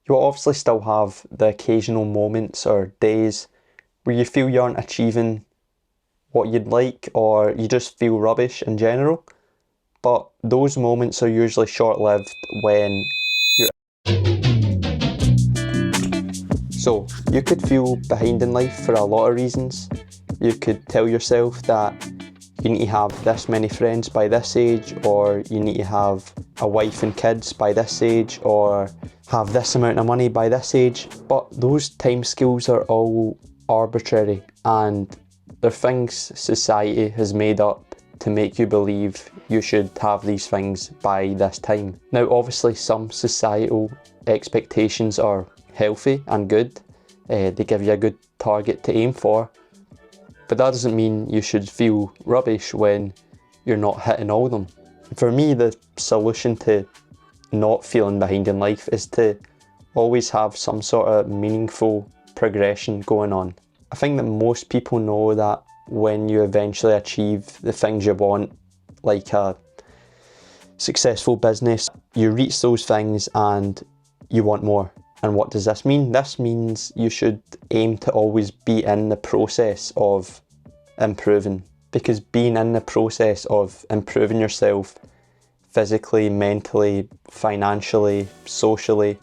You will obviously still have the occasional moments or days where you feel you aren't achieving what you'd like, or you just feel rubbish in general. But those moments are usually short-lived when you're... So, you could feel behind in life for a lot of reasons. You could tell yourself that you need to have this many friends by this age, or you need to have a wife and kids by this age, or have this amount of money by this age. But those timescales are all arbitrary, and they're things society has made up to make you believe you should have these things by this time. Now obviously some societal expectations are healthy and good. They give you a good target to aim for, but that doesn't mean you should feel rubbish when you're not hitting all of them. For me, the solution to not feeling behind in life is to always have some sort of meaningful progression going on. I think that most people know that when you eventually achieve the things you want, like a successful business, you reach those things and you want more. And what does this mean? This means you should aim to always be in the process of improving, because being in the process of improving yourself physically, mentally, financially, socially,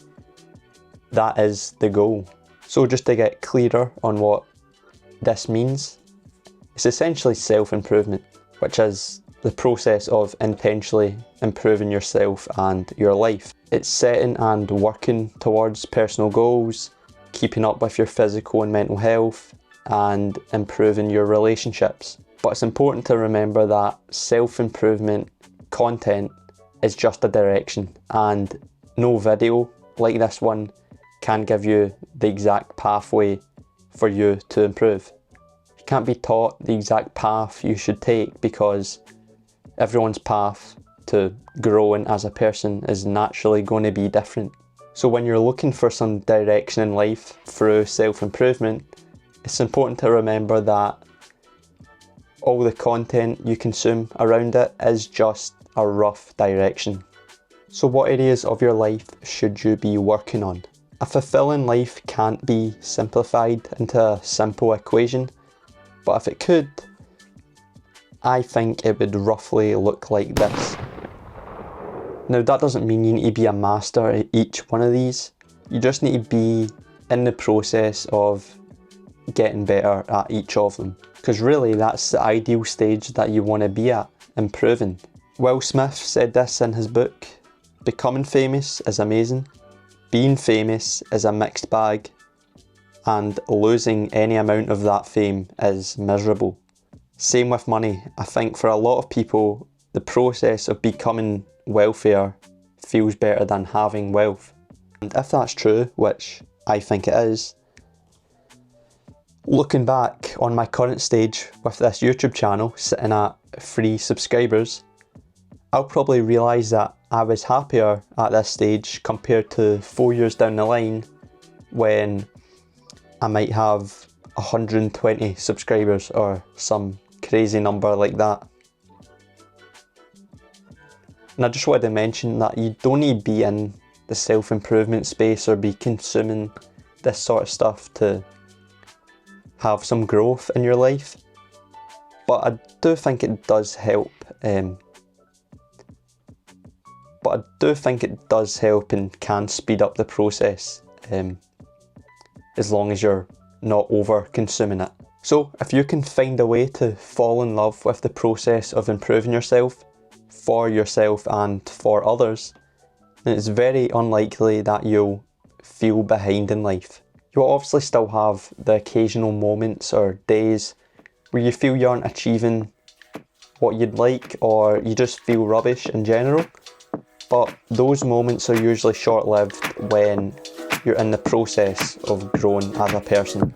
that is the goal. So just to get clearer on what this means, it's essentially self-improvement, which is the process of intentionally improving yourself and your life. It's setting and working towards personal goals, keeping up with your physical and mental health, and improving your relationships. But it's important to remember that self-improvement content is just a direction, and no video like this one can give you the exact pathway for you to improve. You can't be taught the exact path you should take, because everyone's path to growing as a person is naturally going to be different. So when you're looking for some direction in life through self-improvement, it's important to remember that all the content you consume around it is just a rough direction. So what areas of your life should you be working on? A fulfilling life can't be simplified into a simple equation, but if it could, I think it would roughly look like this. Now that doesn't mean you need to be a master at each one of these. You just need to be in the process of getting better at each of them, because really that's the ideal stage that you want to be at, improving. Will Smith said this in his book, "Becoming famous is amazing, being famous is a mixed bag, and losing any amount of that fame is miserable." Same with money. I think for a lot of people, the process of becoming wealthier feels better than having wealth. And if that's true, which I think it is, looking back on my current stage with this YouTube channel sitting at 3 subscribers, I'll probably realise that I was happier at this stage compared to 4 years down the line when I might have 120 subscribers or some crazy number like that. And I just wanted to mention that you don't need to be in the self-improvement space or be consuming this sort of stuff to have some growth in your life. But I do think it does help. And can speed up the process, as long as you're not over consuming it. So if you can find a way to fall in love with the process of improving yourself, for yourself and for others, then it's very unlikely that you'll feel behind in life. You'll obviously still have the occasional moments or days where you feel you aren't achieving what you'd like, or you just feel rubbish in general. But those moments are usually short-lived when you're in the process of growing as a person.